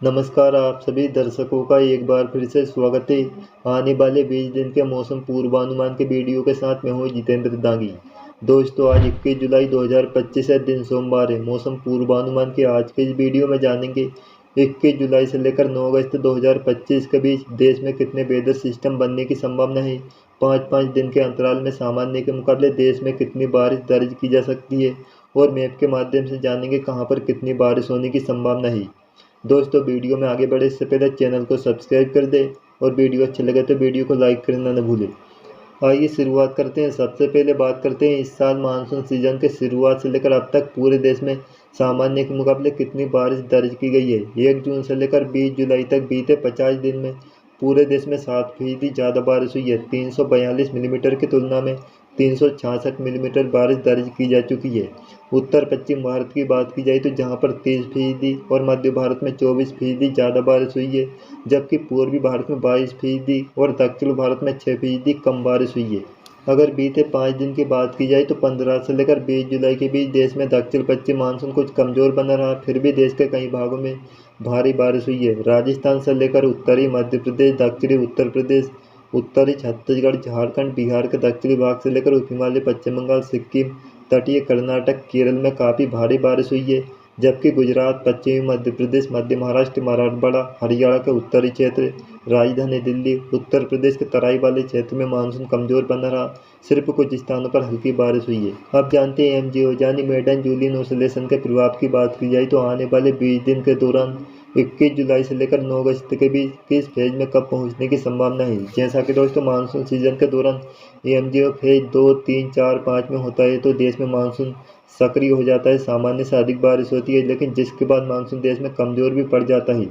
नमस्कार, आप सभी दर्शकों का एक बार फिर से स्वागत है। आने वाले 20 दिन के मौसम पूर्वानुमान के वीडियो के साथ मैं हूँ जितेंद्र दांगी। दोस्तों, आज 21 जुलाई 2025 है, दिन सोमवार है। मौसम पूर्वानुमान के आज के इस वीडियो में जानेंगे 21 जुलाई से लेकर 9 अगस्त 2025 के बीच देश में कितने वेदर सिस्टम बनने की संभावना है। 5-5 दिन के अंतराल में सामान्य के मुकाबले देश में कितनी बारिश दर्ज की जा सकती है, और मैप के माध्यम से जानेंगे कहाँ पर कितनी बारिश होने की संभावना है। दोस्तों, वीडियो में आगे बढ़े इससे पहले चैनल को सब्सक्राइब कर दें और वीडियो अच्छे लगे तो वीडियो को लाइक करना न भूलें। आइए शुरुआत करते हैं। सबसे पहले बात करते हैं इस साल मानसून सीजन के शुरुआत से लेकर अब तक पूरे देश में सामान्य के मुकाबले कितनी बारिश दर्ज की गई है। 1 जून से लेकर 20 जुलाई तक बीते 50 दिन में पूरे देश में 7% ज़्यादा बारिश हुई है। 342 मिलीमीटर की तुलना में 366 मिलीमीटर बारिश दर्ज की जा चुकी है। उत्तर पश्चिम भारत की बात की जाए तो जहां पर 30% और मध्य भारत में 24% ज़्यादा बारिश हुई है, जबकि पूर्वी भारत में 22% और दक्षिण भारत में 6% कम बारिश हुई है। अगर बीते 5 दिन की बात की जाए तो 15 से लेकर 20 जुलाई के बीच देश में दक्षिण पश्चिम मानसून कुछ कमज़ोर बना रहा, फिर भी देश के कई भागों में भारी बारिश हुई है। राजस्थान से लेकर उत्तरी मध्य प्रदेश, दक्षिणी उत्तर प्रदेश, उत्तरी छत्तीसगढ़, झारखंड, बिहार के दक्षिणी भाग से लेकर उप हिमालय, पश्चिम बंगाल, सिक्किम, तटीय कर्नाटक, केरल में काफ़ी भारी बारिश हुई है, जबकि गुजरात, पश्चिमी मध्य प्रदेश, मध्य महाराष्ट्र, मराठवाड़ा, हरियाणा के उत्तरी क्षेत्र, राजधानी दिल्ली, उत्तर प्रदेश के तराई वाले क्षेत्र में मानसून कमजोर बना रहा। सिर्फ कुछ स्थानों पर हल्की बारिश हुई है। अब जानते हैं एमजीओ यानी मेडन जूलियन ओसिलेशन के प्रभाव की बात की जाए तो आने वाले 20 दिन के दौरान 21 जुलाई से लेकर 9 अगस्त के बीच किस फेज में कब पहुंचने की संभावना है। जैसा कि दोस्तों, मानसून सीजन के दौरान एमजीओ फेज 2, 3, 4, 5 में होता है तो देश में मानसून सक्रिय हो जाता है। सामान्य से अधिक बारिश होती है, लेकिन जिसके बाद मानसून देश में कमजोर भी पड़ जाता है।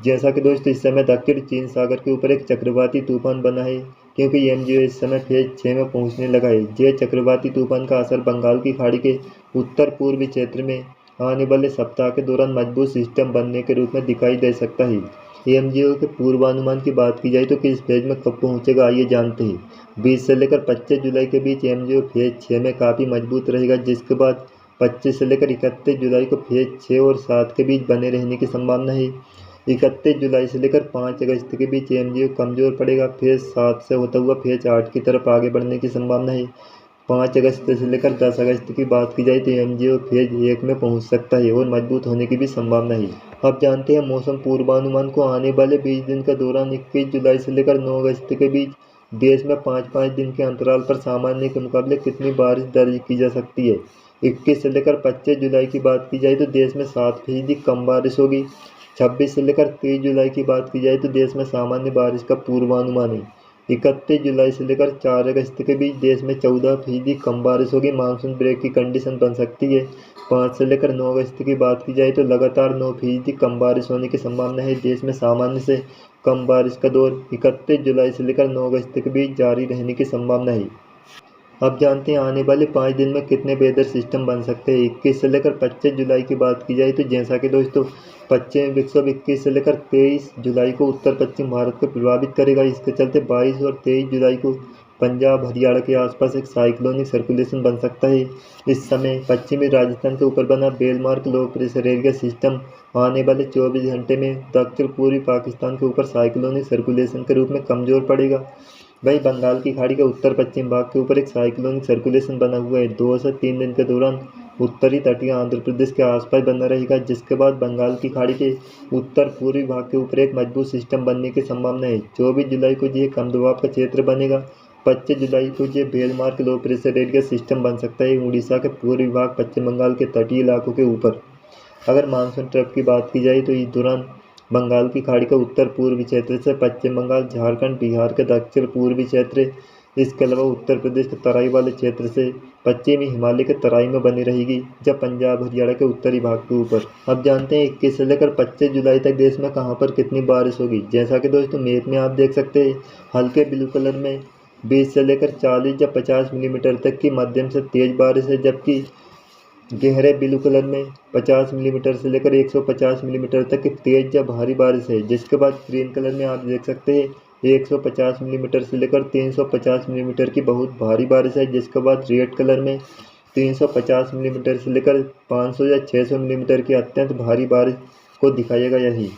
जैसा कि दोस्तों, इस समय दक्षिण चीन सागर के ऊपर एक चक्रवाती तूफान बना है, क्योंकि एमजीओ इस समय फेज 6 में पहुंचने लगा है। यह चक्रवाती तूफान का असर बंगाल की खाड़ी के उत्तर पूर्वी क्षेत्र में आने वाले सप्ताह के दौरान मजबूत सिस्टम बनने के रूप में दिखाई दे सकता है। एमजीओ के पूर्वानुमान की बात की जाए तो किस फेज में कब पहुंचेगा, आइए जानते हैं। 20 से लेकर 25 जुलाई के बीच एमजीओ फेज 6 में काफ़ी मजबूत रहेगा, जिसके बाद 25 से लेकर 31 जुलाई को फेज 6 और 7 के बीच बने रहने की संभावना है। 31 जुलाई से लेकर 5 अगस्त के बीच एमजीओ कमजोर पड़ेगा। फेज 7 से होता हुआ फेज 8 की तरफ आगे बढ़ने की संभावना है। 5 अगस्त से लेकर 10 अगस्त की बात की जाए तो एमजीओ फेज 1 में पहुंच सकता है और मजबूत होने की भी संभावना है। अब जानते हैं मौसम पूर्वानुमान को। आने वाले 20 दिन के दौरान 21 जुलाई से लेकर 9 अगस्त के बीच देश में 5-5 दिन के अंतराल पर सामान्य के मुकाबले कितनी बारिश दर्ज की जा सकती है। 21 से लेकर 25 जुलाई की बात की जाए तो देश में 7% कम बारिश होगी। 26 से लेकर 30 जुलाई की बात की जाए तो देश में सामान्य बारिश का पूर्वानुमान है। 31 जुलाई से लेकर 4 अगस्त के बीच देश में 14% कम बारिश होगी। मानसून ब्रेक की कंडीशन बन सकती है। 5 से लेकर 9 अगस्त की बात की जाए तो लगातार 9% कम बारिश होने की संभावना है। देश में सामान्य से कम बारिश का दौर 31 जुलाई से लेकर 9 अगस्त के बीच जारी रहने की संभावना है। अब जानते हैं आने वाले 5 दिन में कितने वेदर सिस्टम बन सकते हैं। 21 से लेकर 25 जुलाई की बात की जाए तो जैसा कि दोस्तों, पश्चिमी विक्षोभ 21 से लेकर 23 जुलाई को उत्तर पश्चिम भारत को प्रभावित करेगा। इसके चलते 22 और 23 जुलाई को पंजाब, हरियाणा के आसपास एक साइक्लोनिक सर्कुलेशन बन सकता है। इस समय पश्चिमी राजस्थान के ऊपर बना well marked low pressure area system आने वाले 24 घंटे में दक्षिण पूर्वी पाकिस्तान के ऊपर साइक्लोनिक सर्कुलेशन के रूप में कमजोर पड़ेगा। वहीं बंगाल की खाड़ी के उत्तर पश्चिम भाग के ऊपर एक साइक्लोनिक सर्कुलेशन बना हुआ है। 2 से 3 दिन के दौरान उत्तरी तटीय आंध्र प्रदेश के आसपास बना रहेगा, जिसके बाद बंगाल की खाड़ी के उत्तर पूर्वी भाग के ऊपर एक मजबूत सिस्टम बनने की संभावना है। 24 जुलाई को यह कम दबाव का क्षेत्र बनेगा। 25 जुलाई को यह well marked low pressure area system बन सकता है उड़ीसा के पूर्वी भाग, पश्चिम बंगाल के तटीय इलाकों के ऊपर। अगर मानसून ट्रफ की बात की जाए तो इस दौरान बंगाल की खाड़ी का उत्तर पूर्वी क्षेत्र से पश्चिम बंगाल, झारखंड, बिहार के दक्षिण पूर्वी क्षेत्र, इसके अलावा उत्तर प्रदेश के तराई वाले क्षेत्र से पश्चिमी हिमालय के तराई में बनी रहेगी, जब पंजाब, हरियाणा के उत्तरी भाग के ऊपर। अब जानते हैं 21 से लेकर 25 जुलाई तक देश में कहां पर कितनी बारिश होगी। जैसा कि दोस्तों, मैप में आप देख सकते हैं, हल्के ब्लू कलर में 20 से लेकर 40 या 50 मिलीमीटर तक की मध्यम से तेज बारिश है, जबकि गहरे ब्लू कलर में 50 मिलीमीटर से लेकर 150 मिलीमीटर तक की तेज या भारी बारिश है। जिसके बाद ग्रीन कलर में आप देख सकते हैं 150 मिलीमीटर से लेकर 350 मिलीमीटर की बहुत भारी बारिश है। जिसके बाद रेड कलर में 350 मिलीमीटर से लेकर 500 या 600 मिलीमीटर की अत्यंत भारी बारिश को दिखाया गया है।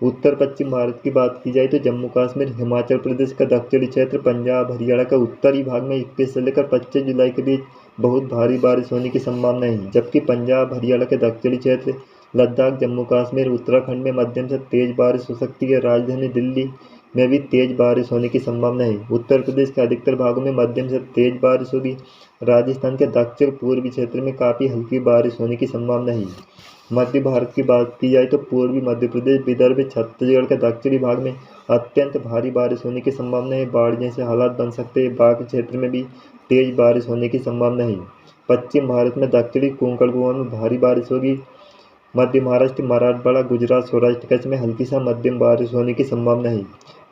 उत्तर पश्चिम भारत की बात की जाए तो जम्मू कश्मीर, हिमाचल प्रदेश का दक्षिणी क्षेत्र, पंजाब, हरियाणा का उत्तरी भाग में 21 से लेकर 25 जुलाई के बीच बहुत भारी बारिश होने की संभावना है, जबकि पंजाब, हरियाणा के दक्षिणी क्षेत्र, लद्दाख, जम्मू कश्मीर, उत्तराखंड में मध्यम से तेज बारिश हो सकती है। राजधानी दिल्ली में भी तेज बारिश होने की संभावना है। उत्तर प्रदेश के अधिकतर भागों में मध्यम से तेज बारिश होगी। राजस्थान के दक्षिण पूर्वी क्षेत्र में काफ़ी हल्की बारिश होने की संभावना है। मध्य भारत की बात की जाए तो पूर्वी मध्य प्रदेश, विदर्भ, छत्तीसगढ़ के दक्षिणी भाग में अत्यंत भारी बारिश होने की संभावना है। बाढ़ जैसे हालात बन सकते हैं। बाकी क्षेत्र में भी तेज बारिश होने की संभावना है। पश्चिम भारत में दक्षिणी कोंकण गोवा में भारी बारिश होगी। मध्य महाराष्ट्र, मराठवाड़ा, गुजरात, सौराष्ट्र कच्छ में हल्की सा मध्यम बारिश होने की संभावना है।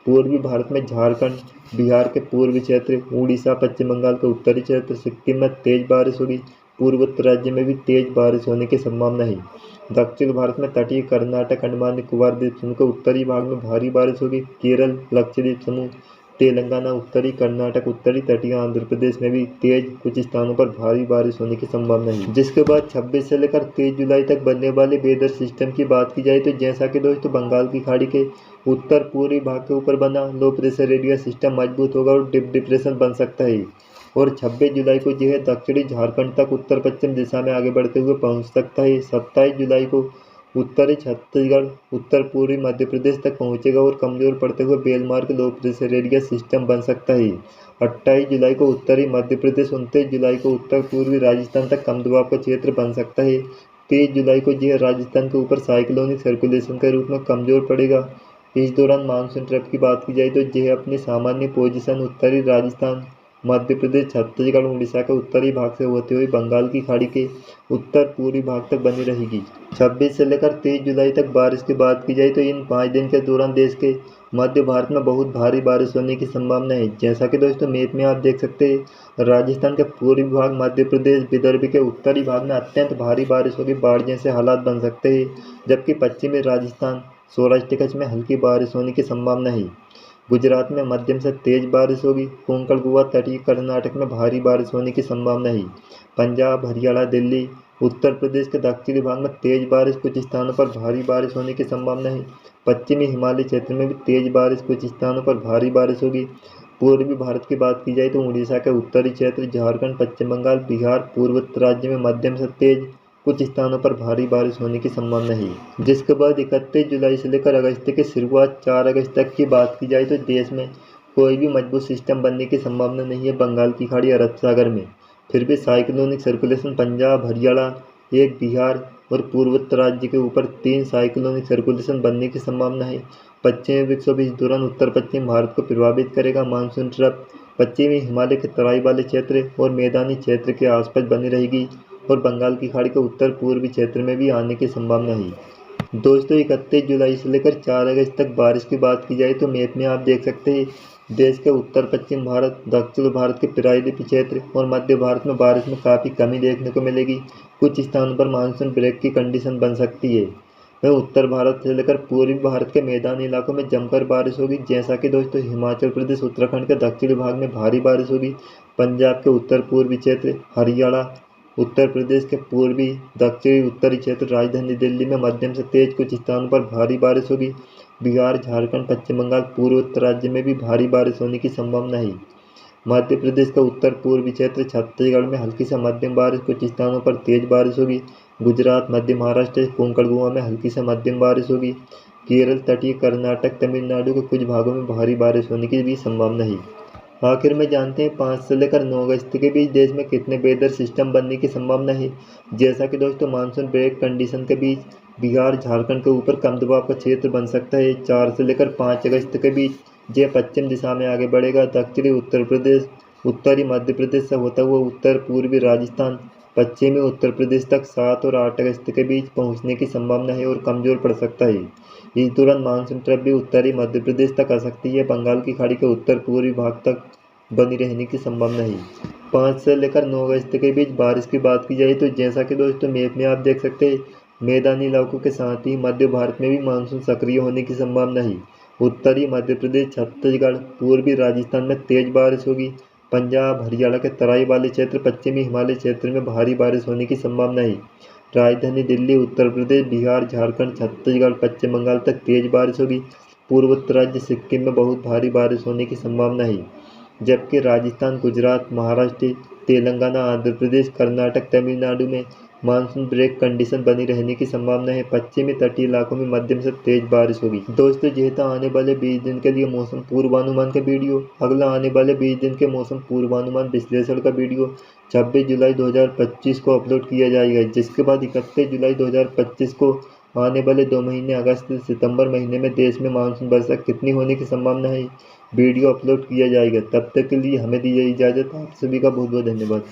पूर्वी भारत में झारखंड, बिहार के पूर्वी क्षेत्र, उड़ीसा, पश्चिम बंगाल के उत्तरी क्षेत्र, सिक्किम में तेज बारिश होगी। पूर्वोत्तर राज्य में भी तेज बारिश होने की संभावना है। दक्षिण भारत में तटीय कर्नाटक, अंडमान निकोबार द्वीप समूह के उत्तरी भाग में भारी बारिश होगी। केरल, लक्षद्वीप समूह, तेलंगाना, उत्तरी कर्नाटक, उत्तरी तटीय आंध्र प्रदेश में भी तेज कुछ स्थानों पर भारी बारिश होने की संभावना है। जिसके बाद 26 से लेकर 23 जुलाई तक बनने वाले वेदर सिस्टम की बात की जाए तो जैसा कि दोस्तों बंगाल की खाड़ी के उत्तर पूर्वी भाग के ऊपर बना लो प्रेशर एरिया सिस्टम मजबूत होगा और डीप डिप्रेशन बन सकता है और 26 जुलाई को यह दक्षिणी झारखंड तक उत्तर पश्चिम दिशा में आगे बढ़ते हुए पहुंच सकता है। 27 जुलाई को उत्तरी छत्तीसगढ़, उत्तर पूर्वी मध्य प्रदेश तक पहुंचेगा और कमजोर पड़ते हुए well marked low pressure area system बन सकता है। 28 जुलाई को उत्तरी मध्य प्रदेश, 29 जुलाई को उत्तर पूर्वी राजस्थान तक कम दबाव का क्षेत्र बन सकता है। 23 जुलाई को यह राजस्थान के ऊपर साइक्लोनिक सर्कुलेशन के रूप में कमजोर पड़ेगा। इस दौरान मानसून ट्रफ की बात की जाए तो यह अपनी सामान्य पोजीशन उत्तरी राजस्थान, मध्य प्रदेश, छत्तीसगढ़, उड़ीसा के उत्तरी भाग से होते हुए बंगाल की खाड़ी के उत्तर पूर्वी भाग तक बनी रहेगी। 26 से लेकर 23 जुलाई तक बारिश की बात की जाए तो इन 5 दिन के दौरान देश के मध्य भारत में बहुत भारी बारिश होने की संभावना है। जैसा कि दोस्तों मैप में आप देख सकते हैं, राजस्थान के पूर्वी भाग, मध्य प्रदेश, विदर्भ के उत्तरी भाग में अत्यंत भारी बारिश होगी। बाढ़ जैसे हालात बन सकते हैं, जबकि पश्चिमी राजस्थान, सौराष्ट्र कच्छ में हल्की बारिश होने की संभावना है। गुजरात में मध्यम से तेज बारिश होगी। कोंकण गोवा, तटीय कर्नाटक में भारी बारिश होने की संभावना है। पंजाब, हरियाणा, दिल्ली, उत्तर प्रदेश के दक्षिणी भाग में तेज बारिश, कुछ स्थानों पर भारी बारिश होने की संभावना है। पश्चिमी हिमालय क्षेत्र में भी तेज बारिश, कुछ स्थानों पर भारी बारिश होगी। पूर्वी भारत की बात की जाए तो उड़ीसा के उत्तरी क्षेत्र, झारखंड, पश्चिम बंगाल, बिहार, पूर्वोत्तर राज्य में मध्यम से तेज, कुछ स्थानों पर भारी बारिश होने की संभावना है। जिसके बाद 31 जुलाई से लेकर अगस्त की शुरुआत 4 अगस्त तक की बात की जाए तो देश में कोई भी मजबूत सिस्टम बनने की संभावना नहीं है। बंगाल की खाड़ी, अरब सागर में फिर भी साइक्लोनिक सर्कुलेशन पंजाब, हरियाणा, एक बिहार और पूर्वोत्तर राज्य के ऊपर 3 साइक्लोनिक सर्कुलेशन बनने की संभावना है। पश्चिमी विक्षोभ इस दौरान उत्तर पश्चिम भारत को प्रभावित करेगा। मानसून ट्रफ पश्चिमी हिमालय के तराई वाले क्षेत्र और मैदानी क्षेत्र के आसपास बनी रहेगी और बंगाल की खाड़ी के उत्तर पूर्वी क्षेत्र में भी आने की संभावना है। दोस्तों 31 जुलाई से लेकर 4 अगस्त तक बारिश की बात की जाए तो मैप में आप देख सकते हैं, देश के उत्तर पश्चिम भारत, दक्षिण भारत के प्रायद्वीपीय क्षेत्र और मध्य भारत में बारिश में काफ़ी कमी देखने को मिलेगी। कुछ स्थानों पर मानसून ब्रेक की कंडीशन बन सकती है। वहीं उत्तर भारत से लेकर पूर्वी भारत के मैदानी इलाकों में जमकर बारिश होगी। जैसा कि दोस्तों हिमाचल प्रदेश, उत्तराखंड के दक्षिणी भाग में भारी बारिश होगी। पंजाब के उत्तर पूर्वी क्षेत्र, हरियाणा, उत्तर प्रदेश के पूर्वी, दक्षिणी, उत्तरी क्षेत्र, राजधानी दिल्ली में मध्यम से तेज, कुछ स्थानों पर भारी बारिश होगी। बिहार, झारखंड, पश्चिम बंगाल, पूर्वोत्तर राज्य में भी भारी बारिश होने की संभावना है। मध्य प्रदेश का उत्तर पूर्वी क्षेत्र, छत्तीसगढ़ में हल्की से मध्यम बारिश, कुछ स्थानों पर तेज बारिश होगी। गुजरात, मध्य महाराष्ट्र, कोंकण गोवा में हल्की से मध्यम बारिश होगी। केरल, तटीय कर्नाटक, तमिलनाडु के कुछ भागों में भारी बारिश होने की भी संभावना है। आखिर में जानते हैं 5 से लेकर 9 अगस्त के बीच देश में कितने वेदर सिस्टम बनने की संभावना है। जैसा कि दोस्तों मानसून ब्रेक कंडीशन के बीच बिहार, झारखंड के ऊपर कम दबाव का क्षेत्र बन सकता है। 4 से लेकर 5 अगस्त के बीच यह पश्चिम दिशा में आगे बढ़ेगा। दक्षिणी उत्तर प्रदेश, उत्तरी मध्य प्रदेश से होता हुआ उत्तर पूर्वी राजस्थान, पश्चिमी उत्तर प्रदेश तक 7 और 8 अगस्त के बीच पहुंचने की संभावना है और कमजोर पड़ सकता है। इस दौरान मानसून ट्रफ भी उत्तरी मध्य प्रदेश तक आ सकती है। बंगाल की खाड़ी के उत्तर पूर्वी भाग तक बनी रहने की संभावना है। 5 से लेकर 9 अगस्त के बीच बारिश की बात की जाए तो जैसा कि दोस्तों मैप में आप देख सकते हैं, मैदानी इलाकों के साथ ही मध्य भारत में भी मानसून सक्रिय होने की संभावना है। उत्तरी मध्य प्रदेश, छत्तीसगढ़, पूर्वी राजस्थान में तेज बारिश होगी। पंजाब, हरियाणा के तराई वाले क्षेत्र, पश्चिमी हिमालय क्षेत्र में भारी बारिश होने की संभावना है। राजधानी दिल्ली, उत्तर प्रदेश, बिहार, झारखंड, छत्तीसगढ़, पश्चिम बंगाल तक तेज बारिश होगी। पूर्वोत्तर राज्य सिक्किम में बहुत भारी बारिश होने की संभावना है, जबकि राजस्थान, गुजरात, महाराष्ट्र, तेलंगाना, आंध्र प्रदेश, कर्नाटक, तमिलनाडु में मानसून ब्रेक कंडीशन बनी रहने की संभावना है। पश्चिमी तटीय इलाकों में मध्यम से तेज बारिश होगी। दोस्तों, यह था आने वाले 20 दिन के लिए मौसम पूर्वानुमान का वीडियो। अगला आने वाले 20 दिन के मौसम पूर्वानुमान विश्लेषण का वीडियो 26 जुलाई 2025 को अपलोड किया जाएगा, जिसके बाद 31 जुलाई 2025 को आने वाले 2 महीने अगस्त से सितंबर महीने में देश में मानसून वर्षा कितनी होने की संभावना है, वीडियो अपलोड किया जाएगा। तब तक के लिए हमें दीजिए इजाज़त। आप सभी का बहुत बहुत धन्यवाद।